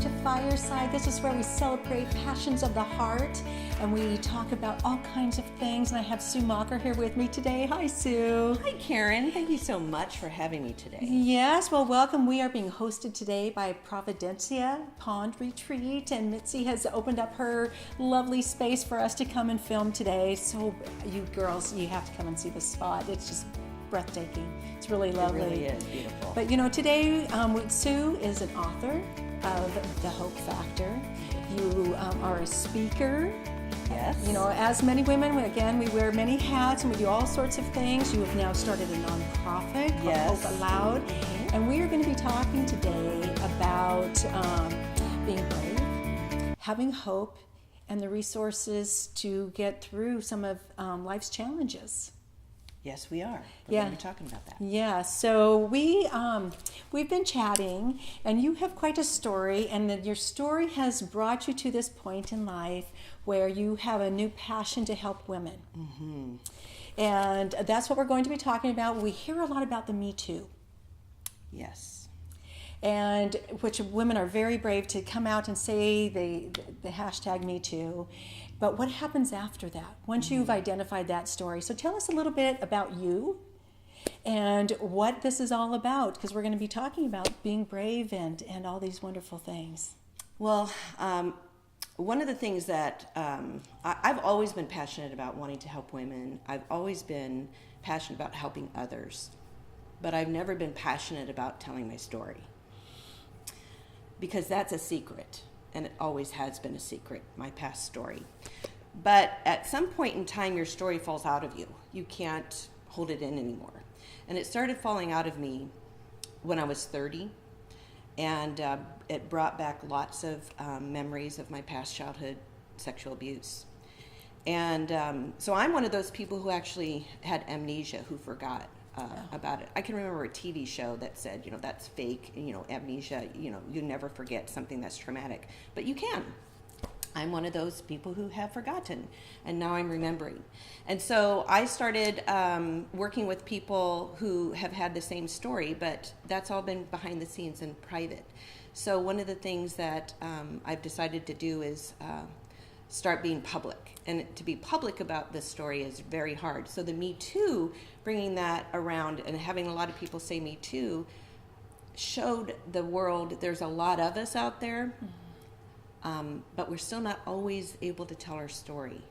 to Fireside. This is where we celebrate passions of the heart and we talk about all kinds of things. And I have Sue Mocker here with me today. Hi, Sue. Hi, Karen. Thank you so much for having me today. Yes, well, welcome. We are being hosted today by Providencia Pond Retreat, and Mitzi has opened up her lovely space for us to come and film today. So, you girls, you have to come and see the spot. It's just breathtaking. It's really lovely. It really is beautiful. But today Sue is an author of The Hope Factor. You are a speaker. Yes. As many women, again, we wear many hats and we do all sorts of things. You have now started a nonprofit called Yes. Hope Aloud. Mm-hmm. And we are going to be talking today about being brave, having hope, and the resources to get through some of life's challenges. Yes, we are. We're Yeah. going to be talking about that. Yeah, so we've been chatting, and you have quite a story, and your story has brought you to this point in life where you have a new passion to help women. Mm-hmm. And that's what we're going to be talking about. We hear a lot about the Me Too, Yes. and which women are very brave to come out and say the hashtag Me Too. But what happens after that, once you've identified that story? So tell us a little bit about you and what this is all about, because we're going to be talking about being brave and all these wonderful things. Well, one of the things that I've always been passionate about wanting to help women. I've always been passionate about helping others. But I've never been passionate about telling my story. Because that's a secret. And it always has been a secret, my past story. But at some point in time, your story falls out of you. You can't hold it in anymore. And it started falling out of me when I was 30. And it brought back lots of memories of my past childhood sexual abuse. And so I'm one of those people who actually had amnesia, who forgot about it. I can remember a TV show that said, that's fake, amnesia, you never forget something that's traumatic, but you can. I'm one of those people who have forgotten, and now I'm remembering. And so I started working with people who have had the same story, but that's all been behind the scenes and private. So one of the things that I've decided to do is start being public. And to be public about this story is very hard. So the Me Too, bringing that around and having a lot of people say Me Too, showed the world there's a lot of us out there, but we're still not always able to tell our story.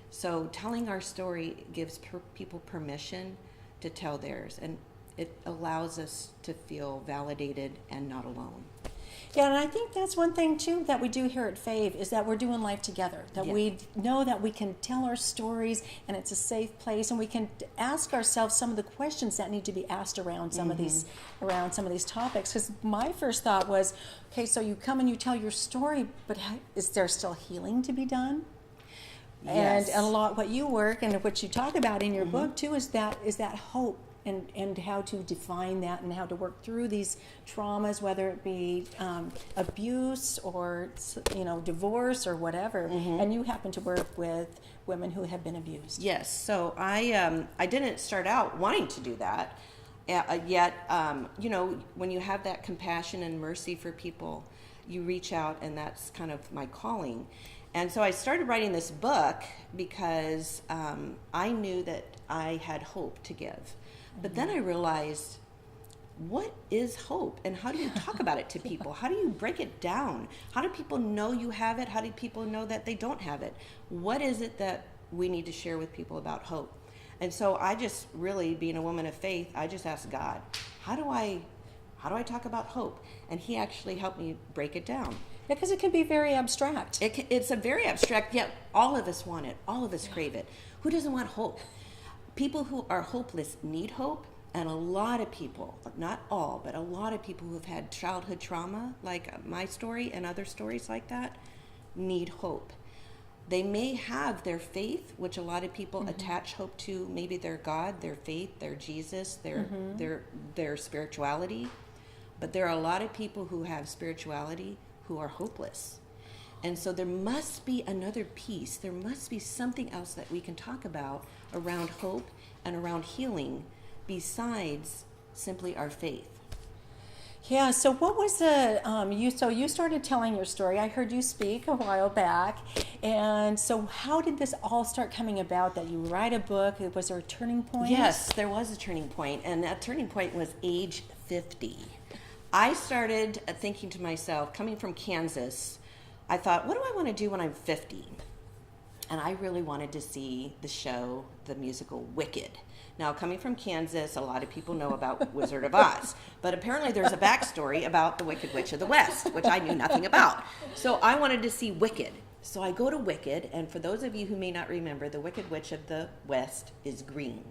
So telling our story gives people permission to tell theirs, and it allows us to feel validated and not alone. Yeah, and I think that's one thing, too, that we do here at Fave, is that we're doing life together, that we know that we can tell our stories, and it's a safe place, and we can ask ourselves some of the questions that need to be asked around some of these topics. Because my first thought was, okay, so you come and you tell your story, but is there still healing to be done? Yes. And a lot what you work and what you talk about in your book, too, is that hope. And how to define that and how to work through these traumas, whether it be abuse or divorce or whatever. And you happen to work with women who have been abused. Yes. So I didn't start out wanting to do that, yet when you have that compassion and mercy for people, you reach out, and that's kind of my calling. And so I started writing this book because I knew that I had hope to give. But then I realized, what is hope? And how do you talk about it to people? How do you break it down? How do people know you have it? How do people know that they don't have it? What is it that we need to share with people about hope? And so I just really, being a woman of faith, I just asked God, how do I talk about hope? And he actually helped me break it down. Because it can be very abstract. It's a very abstract, yet all of us want it. All of us crave it. Who doesn't want hope? People who are hopeless need hope, and a lot of people, not all, but a lot of people who have had childhood trauma, like my story and other stories like that, need hope. They may have their faith, which a lot of people attach hope to, maybe their God, their faith, their Jesus, their spirituality, but there are a lot of people who have spirituality who are hopeless. And so there must be another piece. There must be something else that we can talk about around hope and around healing besides simply our faith. Yeah, so what was the you started telling your story. I heard you speak a while back. And so how did this all start coming about, that you write a book? Was there a turning point? Yes, there was a turning point, and that turning point was age 50. I started thinking to myself, coming from Kansas, I thought, what do I want to do when I'm 50? And I really wanted to see the show, the musical Wicked. Now, coming from Kansas, a lot of people know about Wizard of Oz, but apparently there's a backstory about the Wicked Witch of the West, which I knew nothing about. So I wanted to see Wicked. So I go to Wicked, and for those of you who may not remember, the Wicked Witch of the West is green,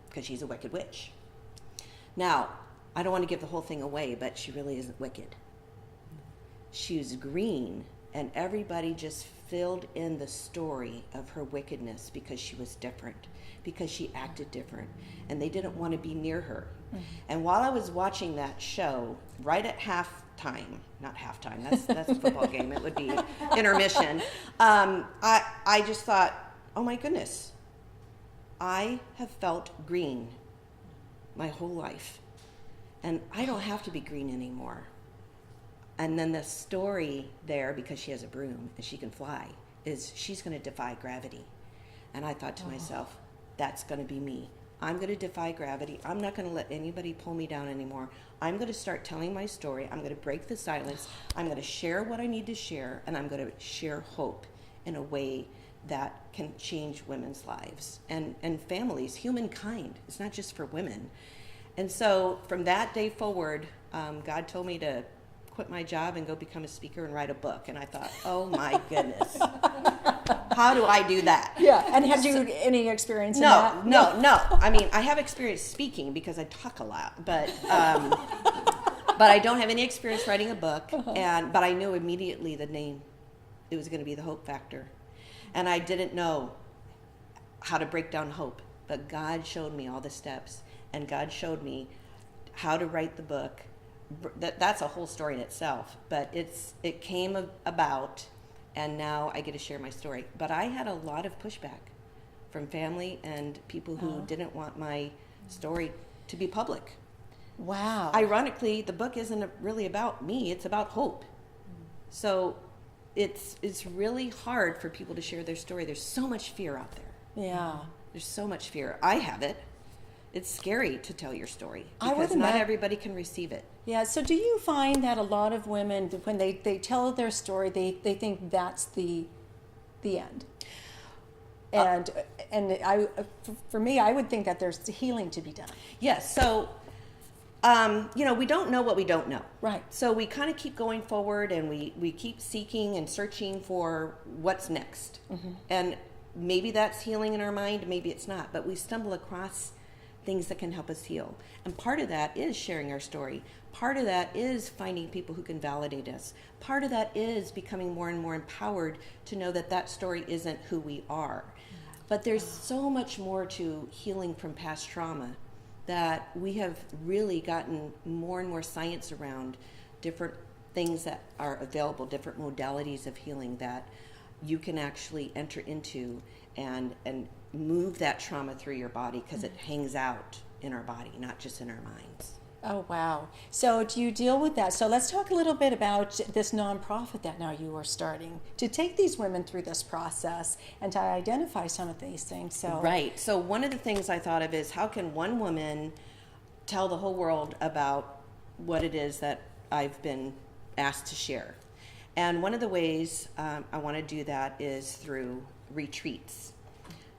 because she's a wicked witch. Now, I don't want to give the whole thing away, but she really isn't wicked. She's green, and everybody just filled in the story of her wickedness because she was different, because she acted different, and they didn't want to be near her. Mm-hmm. And while I was watching that show, right at halftime, not halftime, that's a football game, it would be intermission, I just thought, oh my goodness, I have felt green my whole life, and I don't have to be green anymore. And then the story there, because she has a broom and she can fly, is she's going to defy gravity. And I thought to myself, that's going to be me. I'm going to defy gravity. I'm not going to let anybody pull me down anymore. I'm going to start telling my story. I'm going to break the silence. I'm going to share what I need to share, and I'm going to share hope in a way that can change women's lives and families, humankind. It's not just for women. And so from that day forward, God told me to quit my job and go become a speaker and write a book. And I thought, oh my goodness, how do I do that? Yeah, and had you any experience in that? No. I mean, I have experience speaking because I talk a lot, but I don't have any experience writing a book. But I knew immediately the name, it was going to be the Hope Factor. And I didn't know how to break down hope, but God showed me all the steps, and God showed me how to write the book. That's a whole story in itself, but it came about, and now I get to share my story. But I had a lot of pushback from family and people who didn't want my story to be public. Wow. Ironically, the book isn't really about me, it's about hope. So it's really hard for people to share their story. There's so much fear out there. Yeah. There's so much fear. I have it. It's scary to tell your story I because would not imagine. everybody can receive it. Yeah, so do you find that a lot of women, when they tell their story, they think that's the end? And for me, I would think that there's healing to be done. Yes, so, we don't know what we don't know. Right. So we kind of keep going forward, and we keep seeking and searching for what's next. Mm-hmm. And maybe that's healing in our mind, maybe it's not, but we stumble across things that can help us heal. And part of that is sharing our story. Part of that is finding people who can validate us. Part of that is becoming more and more empowered to know that that story isn't who we are. But there's so much more to healing from past trauma that we have really gotten more and more science around different things that are available, different modalities of healing that you can actually enter into and move that trauma through your body, because it hangs out in our body, not just in our minds. Oh, wow. So do you deal with that? So let's talk a little bit about this nonprofit that now you are starting to take these women through this process and to identify some of these things. So Right. So one of the things I thought of is, how can one woman tell the whole world about what it is that I've been asked to share? And one of the ways I want to do that is through retreats.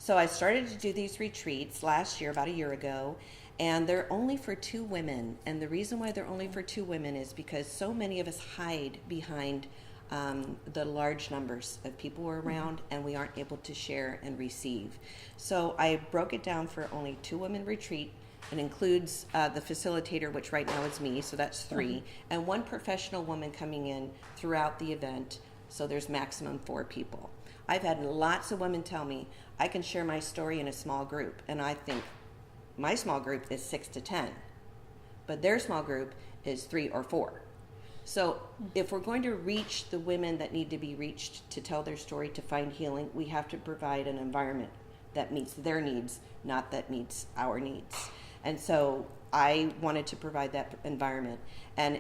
So I started to do these retreats last year, about a year ago, and they're only for 2 women. And the reason why they're only for 2 women is because so many of us hide behind the large numbers of people who are around, and we aren't able to share and receive. So I broke it down for only 2 women retreat. It includes the facilitator, which right now is me, so that's 3, and 1 professional woman coming in throughout the event, so there's maximum 4 people. I've had lots of women tell me, I can share my story in a small group, and I think my small group is 6 to 10, but their small group is 3 or 4. So if we're going to reach the women that need to be reached to tell their story, to find healing, we have to provide an environment that meets their needs, not that meets our needs. And so I wanted to provide that environment. And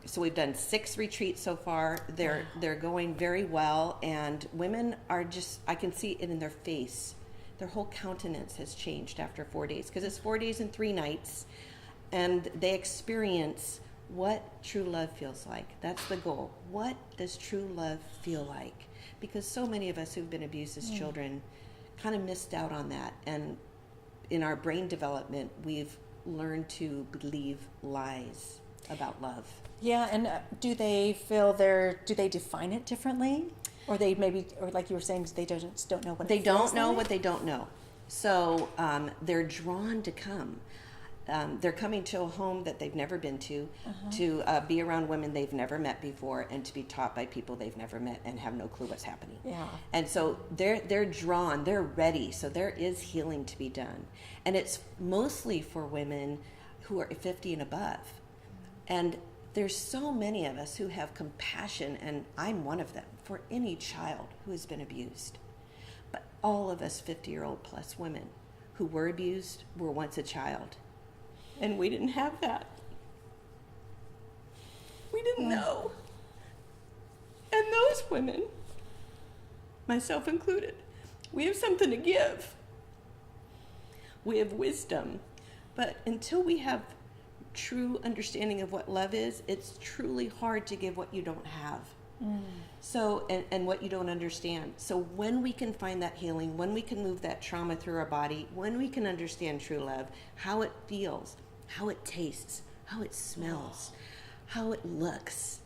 so we've done 6 retreats so far. They're going very well, and women are just, I can see it in their face. Their whole countenance has changed after 4 days, because it's 4 days and 3 nights, and they experience what true love feels like. That's the goal. What does true love feel like? Because so many of us who've been abused as children kind of missed out on that. And in our brain development, we've learned to believe lies about love. Yeah, and do they define it differently? Or they maybe, or like you were saying, they don't know what They it feels don't know like? what they don't know. So they're drawn to come. They're coming to a home that they've never been to be around women they've never met before, and to be taught by people they've never met and have no clue what's happening. Yeah. And so they're drawn, they're ready. So there is healing to be done. And it's mostly for women who are 50 and above. And there's so many of us who have compassion, and I'm one of them, for any child who has been abused. But all of us 50-year-old plus women who were abused were once a child. And we didn't have that. We didn't know. And those women, myself included, we have something to give. We have wisdom. But until we have true understanding of what love is, it's truly hard to give what you don't have. So, and what you don't understand. So when we can find that healing, when we can move that trauma through our body, when we can understand true love, how it feels, how it tastes, how it smells, how it looks,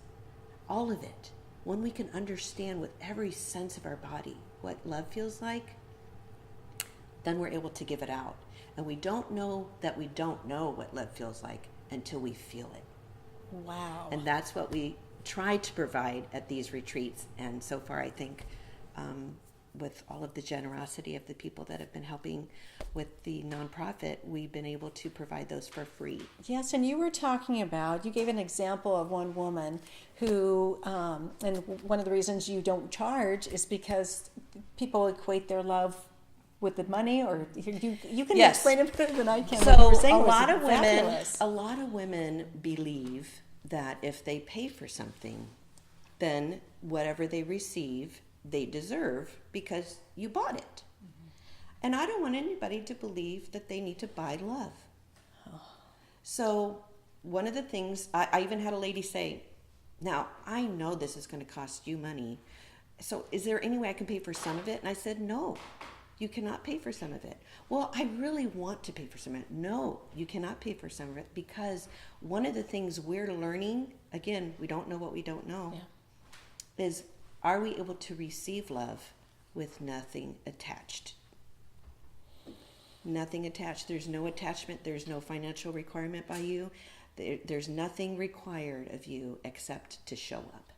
all of it, when we can understand with every sense of our body what love feels like, then we're able to give it out. And we don't know that we don't know what love feels like until we feel it. Wow. And that's what we try to provide at these retreats. And so far, I think with all of the generosity of the people that have been helping with the nonprofit, we've been able to provide those for free. Yes, and you were talking about, you gave an example of one woman who, and one of the reasons you don't charge is because people equate their love with the money, or you can Yes. explain it better than I can. So What you were saying a was lot of women believe that if they pay for something, then whatever they receive, they deserve because you bought it. And I don't want anybody to believe that they need to buy love. So one of the things, I even had a lady say, now I know this is going to cost you money, so is there any way I can pay for some of it? And I said, no, you cannot pay for some of it. Well, I really want to pay for some of it. No, you cannot pay for some of it, because one of the things we're learning, again, we don't know what we don't know, is are we able to receive love with nothing attached? Nothing attached. There's no attachment. There's no financial requirement by you. There's nothing required of you except to show up.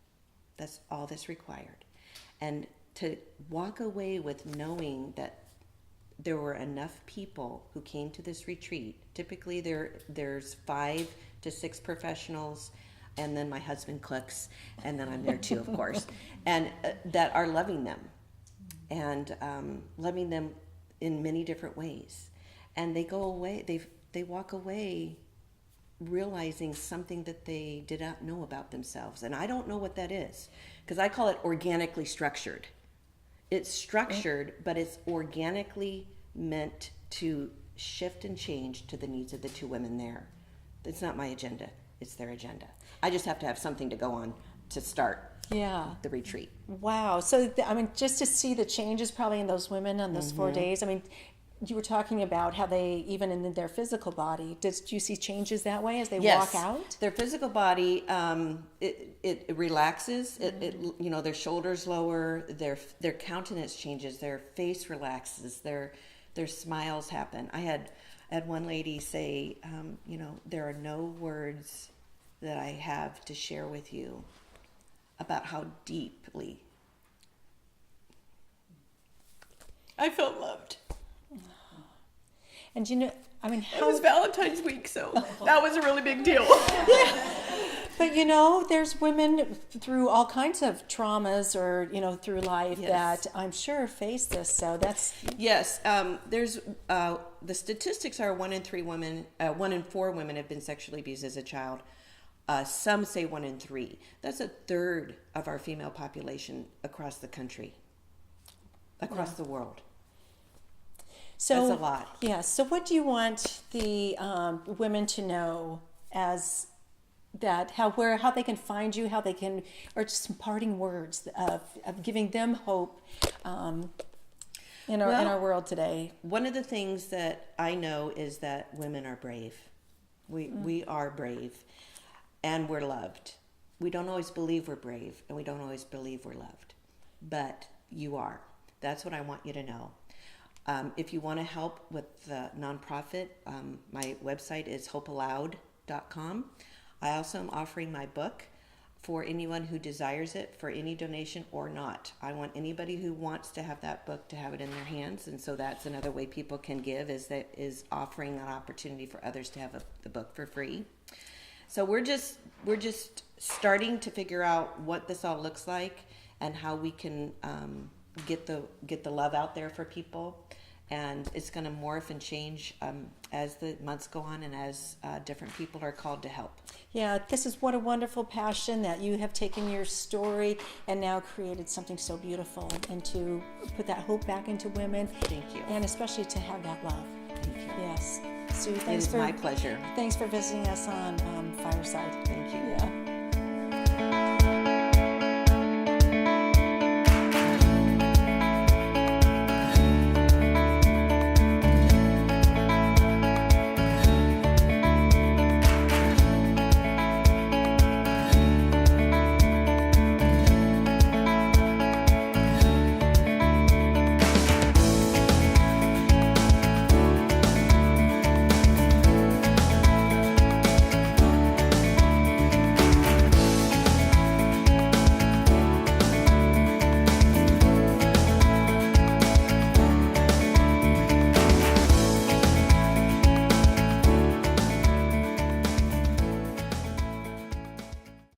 That's all that's required. And to walk away with knowing that there were enough people who came to this retreat. Typically there's 5 to 6 professionals, and then my husband cooks, and then I'm there too, of course, and that are loving them, and loving them in many different ways. And they go away, they walk away realizing something that they did not know about themselves. And I don't know what that is, because I call it organically structured. It's structured, but it's organically meant to shift and change to the needs of the 2 women there. It's not my agenda, it's their agenda. I just have to have something to go on to start the retreat. Wow. So, just to see the changes probably in those women on those 4 days, you were talking about how they, even in their physical body, do you see changes that way as they walk out? Their physical body, it relaxes. Their shoulders lower, their countenance changes, their face relaxes, their smiles happen. I had one lady say, there are no words that I have to share with you about how deeply I felt loved. And how... It was Valentine's week, so that was a really big deal. But you know, there's women through all kinds of traumas or, you know, through life Yes. that I'm sure face this. So that's, Yes, there's the statistics are 1 in 4 women have been sexually abused as a child. Some say 1 in 3. That's a third of our female population across the country, across the world. so That's a lot. Yeah. So what do you want the women to know as that, how they can find you, how they can, or just some parting words of giving them hope in our world today? One of the things that I know is that women are brave. We are brave, and we're loved. We don't always believe we're brave, and we don't always believe we're loved, but you are. That's what I want you to know. If you want to help with the nonprofit, my website is hopealoud.com. I also am offering my book for anyone who desires it, for any donation or not. I want anybody who wants to have that book to have it in their hands, and so that's another way people can give, is offering an opportunity for others to have the book for free. So we're just starting to figure out what this all looks like and how we can get the love out there for people. And it's going to morph and change as the months go on and as different people are called to help. Yeah, this is what a wonderful passion that you have taken your story and now created something so beautiful, and to put that hope back into women. Thank you. And especially to have that love. Thank you. Yes. Sue, It thanks is my pleasure. Thanks for visiting us on Fireside. Thank you. Yeah.